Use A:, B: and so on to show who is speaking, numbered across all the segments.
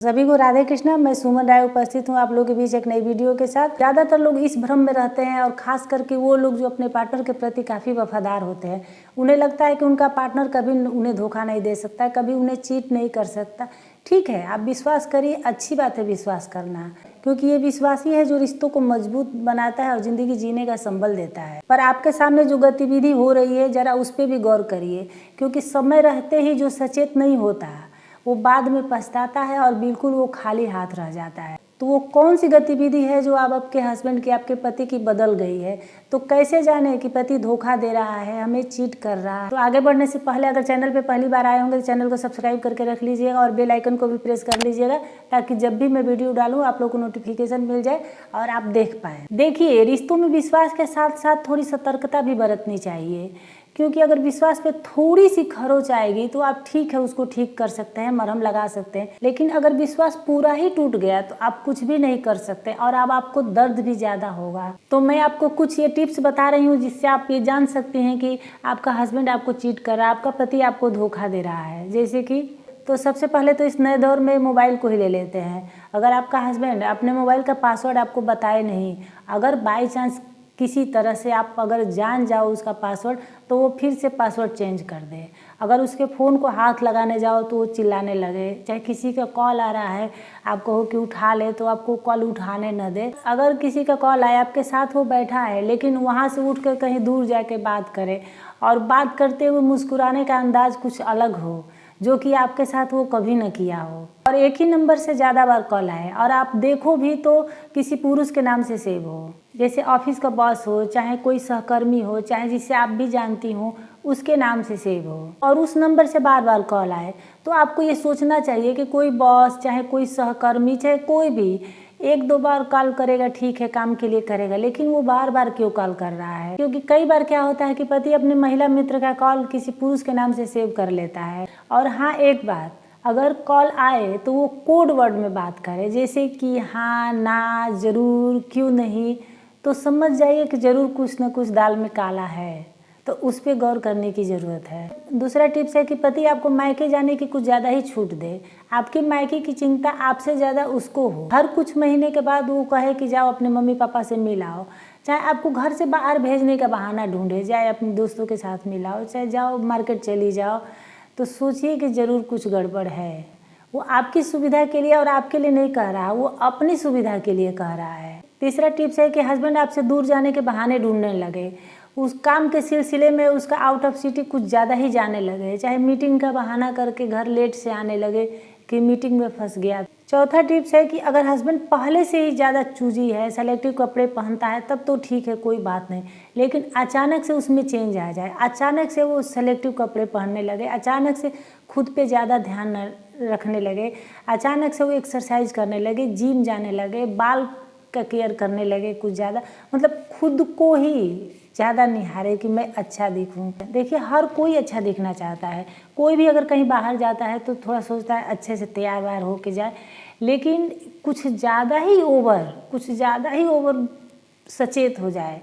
A: सभी को राधे कृष्णा। मैं सुमन राय उपस्थित हूँ आप लोगों के बीच एक नई वीडियो के साथ। ज़्यादातर लोग इस भ्रम में रहते हैं और ख़ास करके वो लोग जो अपने पार्टनर के प्रति काफ़ी वफादार होते हैं। उन्हें लगता है कि उनका पार्टनर कभी उन्हें धोखा नहीं दे सकता, कभी उन्हें चीट नहीं कर सकता। ठीक है, आप विश्वास करिए, अच्छी बात है विश्वास करना, क्योंकि ये विश्वास ही है जो रिश्तों को मजबूत बनाता है और ज़िंदगी जीने का संबल देता है। पर आपके सामने जो गतिविधि हो रही है ज़रा उस पर भी गौर करिए, क्योंकि समय रहते ही जो सचेत नहीं होता वो बाद में पछताता है और बिल्कुल वो खाली हाथ रह जाता है। तो वो कौन सी गतिविधि है जो आप आपके हस्बैंड की, आपके पति की बदल गई है? तो कैसे जाने कि पति धोखा दे रहा है, हमें चीट कर रहा है? तो आगे बढ़ने से पहले अगर चैनल पे पहली बार आए होंगे तो चैनल को सब्सक्राइब करके रख लीजिएगा और बेल आइकन को भी प्रेस कर लीजिएगा, ताकि जब भी मैं वीडियो डालूँ आप लोग को नोटिफिकेशन मिल जाए और आप देख पाएँ। देखिए, रिश्तों में विश्वास के साथ साथ थोड़ी सतर्कता भी बरतनी चाहिए, क्योंकि अगर विश्वास पे थोड़ी सी खरोच आएगी तो आप ठीक है उसको ठीक कर सकते हैं, मरहम लगा सकते हैं। लेकिन अगर विश्वास पूरा ही टूट गया तो आप कुछ भी नहीं कर सकते और अब आपको दर्द भी ज़्यादा होगा। तो मैं आपको कुछ ये टिप्स बता रही हूँ जिससे आप ये जान सकते हैं कि आपका हस्बैंड आपको चीट कर रहा है, आपका पति आपको धोखा दे रहा है। जैसे कि तो सबसे पहले तो इस नए दौर में मोबाइल को ही ले लेते हैं। अगर आपका हस्बैंड अपने मोबाइल का पासवर्ड आपको बताए नहीं, अगर बाई चांस किसी तरह से आप अगर जान जाओ उसका पासवर्ड, तो वो फिर से पासवर्ड चेंज कर दे। अगर उसके फ़ोन को हाथ लगाने जाओ तो वो चिल्लाने लगे, चाहे किसी का कॉल आ रहा है आप कहो कि उठा ले तो आपको कॉल उठाने न दे। अगर किसी का कॉल आया, आपके साथ वो बैठा है लेकिन वहाँ से उठ कर कहीं दूर जाके बात करे और बात करते हुए मुस्कुराने का अंदाज कुछ अलग हो, जो कि आपके साथ वो कभी न किया हो, और एक ही नंबर से ज़्यादा बार कॉल आए और आप देखो भी तो किसी पुरुष के नाम से सेव हो, जैसे ऑफिस का बॉस हो, चाहे कोई सहकर्मी हो, चाहे जिससे आप भी जानती हो उसके नाम से सेव हो, और उस नंबर से बार बार कॉल आए, तो आपको ये सोचना चाहिए कि कोई बॉस, चाहे कोई सहकर्मी, चाहे कोई भी एक दो बार कॉल करेगा, ठीक है काम के लिए करेगा, लेकिन वो बार बार क्यों कॉल कर रहा है? क्योंकि कई बार क्या होता है कि पति अपने महिला मित्र का कॉल किसी पुरुष के नाम से सेव कर लेता है। और हाँ, एक बात, अगर कॉल आए तो वो कोड वर्ड में बात करे, जैसे कि हाँ, ना, जरूर, क्यों नहीं, तो समझ जाइए कि जरूर कुछ न कुछ दाल में काला है। तो उस पर गौर करने की ज़रूरत है। दूसरा टिप्स है कि पति आपको मायके जाने की कुछ ज़्यादा ही छूट दे। आपके मायके की चिंता आपसे ज़्यादा उसको हो। हर कुछ महीने के बाद वो कहे कि जाओ अपने मम्मी पापा से मिलाओ, चाहे आपको घर से बाहर भेजने का बहाना ढूंढे, चाहे अपने दोस्तों के साथ मिलाओ, चाहे जाओ मार्केट चली जाओ, तो सोचिए कि ज़रूर कुछ गड़बड़ है। वो आपकी सुविधा के लिए और आपके लिए नहीं कह रहा, वो अपनी सुविधा के लिए कह रहा है। तीसरा टिप्स है कि हस्बैंड आपसे दूर जाने के बहाने ढूंढने लगे, उस काम के सिलसिले में उसका आउट ऑफ सिटी कुछ ज़्यादा ही जाने लगे, चाहे मीटिंग का बहाना करके घर लेट से आने लगे कि मीटिंग में फंस गया। चौथा टिप्स है कि अगर हस्बैंड पहले से ही ज़्यादा चूजी है, सेलेक्टिव कपड़े पहनता है, तब तो ठीक है, कोई बात नहीं, लेकिन अचानक से उसमें चेंज आ जाए, अचानक से वो सेलेक्टिव कपड़े पहनने लगे, अचानक से खुद पे ज़्यादा ध्यान रखने लगे, अचानक से वो एक्सरसाइज करने लगे, जिम जाने लगे, बाल का केयर करने लगे कुछ ज़्यादा, मतलब खुद को ही ज़्यादा निहारे कि मैं अच्छा दिखूं। देखिए, हर कोई अच्छा दिखना चाहता है, कोई भी अगर कहीं बाहर जाता है तो थोड़ा सोचता है अच्छे से तैयार व्यार होके जाए, लेकिन कुछ ज़्यादा ही ओवर सचेत हो जाए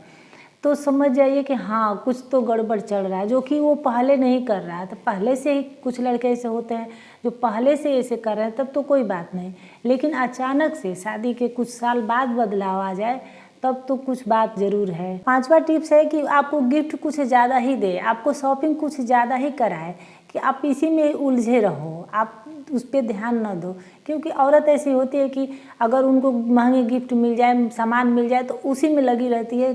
A: तो समझ जाइए कि हाँ, कुछ तो गड़बड़ चल रहा है, जो कि वो पहले नहीं कर रहा है। तो पहले से ही कुछ लड़के ऐसे होते हैं जो पहले से ऐसे कर रहे हैं, तब तो कोई बात नहीं, लेकिन अचानक से शादी के कुछ साल बाद बदलाव आ जाए तब तो कुछ बात ज़रूर है। पांचवा टिप्स है कि आपको गिफ्ट कुछ ज़्यादा ही दे, आपको शॉपिंग कुछ ज़्यादा ही कराए, कि आप इसी में उलझे रहो, आप उस पर ध्यान न दो। क्योंकि औरत ऐसी होती है कि अगर उनको महंगे गिफ्ट मिल जाए, सामान मिल जाए, तो उसी में लगी रहती है,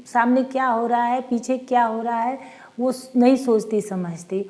A: सामने क्या हो रहा है, पीछे क्या हो रहा है, वो नहीं सोचती समझती।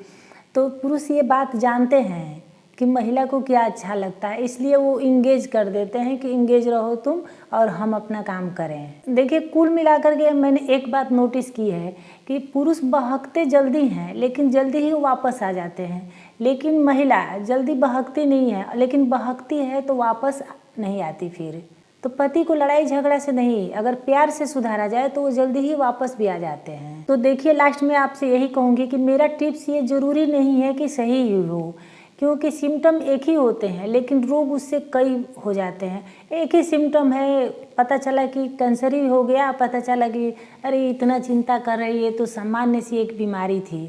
A: तो पुरुष ये बात जानते हैं कि महिला को क्या अच्छा लगता है, इसलिए वो इंगेज कर देते हैं कि इंगेज रहो तुम और हम अपना काम करें। देखिए, कुल मिलाकर के मैंने एक बात नोटिस की है कि पुरुष बहकते जल्दी हैं लेकिन जल्दी ही वापस आ जाते हैं, लेकिन महिला जल्दी बहकती नहीं है, लेकिन बहकती है तो वापस नहीं आती फिर। तो पति को लड़ाई झगड़ा से नहीं, अगर प्यार से सुधारा जाए तो वो जल्दी ही वापस भी आ जाते हैं। तो देखिए, लास्ट में आपसे यही कहूँगी कि मेरा टिप्स ये ज़रूरी नहीं है कि सही ही हो, क्योंकि सिम्टम एक ही होते हैं लेकिन रोग उससे कई हो जाते हैं। एक ही सिम्टम है, पता चला कि कैंसर ही हो गया, पता चला कि अरे इतना चिंता कर रही है तो सामान्य सी एक बीमारी थी।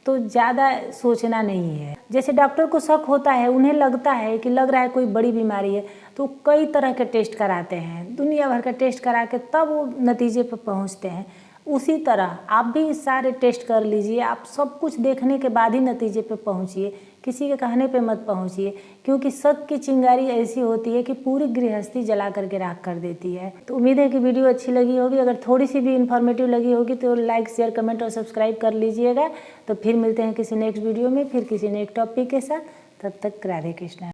A: तो ज़्यादा सोचना नहीं है। जैसे डॉक्टर को शक होता है, उन्हें लगता है कि लग रहा है कोई बड़ी बीमारी है, तो कई तरह के टेस्ट कराते हैं, दुनिया भर का टेस्ट करा के तब वो नतीजे पर पहुंचते हैं। उसी तरह आप भी सारे टेस्ट कर लीजिए, आप सब कुछ देखने के बाद ही नतीजे पे पहुंचिए, किसी के कहने पे मत पहुंचिए, क्योंकि शक की चिंगारी ऐसी होती है कि पूरी गृहस्थी जला करके राख कर देती है। तो उम्मीद है कि वीडियो अच्छी लगी होगी। अगर थोड़ी सी भी इन्फॉर्मेटिव लगी होगी तो लाइक, शेयर, कमेंट और सब्सक्राइब कर लीजिएगा। तो फिर मिलते हैं किसी नेक्स्ट वीडियो में, फिर किसी नेक्स्ट टॉपिक के साथ। तब तक राधे कृष्णा।